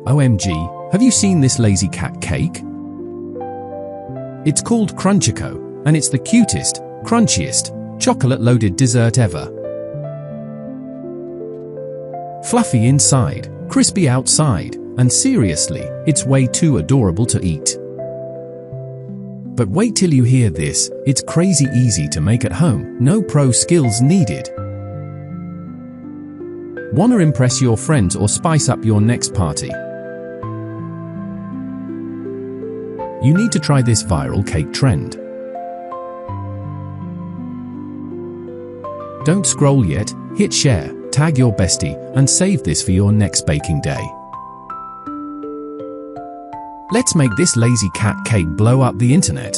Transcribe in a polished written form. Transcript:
OMG, have you seen this lazy cat cake? It's called Krunchoco, and it's the cutest, crunchiest, chocolate-loaded dessert ever. Fluffy inside, crispy outside, and seriously, it's way too adorable to eat. But wait till you hear this, it's crazy easy to make at home, no pro skills needed. Wanna impress your friends or spice up your next party? You need to try this viral cake trend. Don't scroll yet, hit share, tag your bestie, and save this for your next baking day. Let's make this lazy cat cake blow up the internet.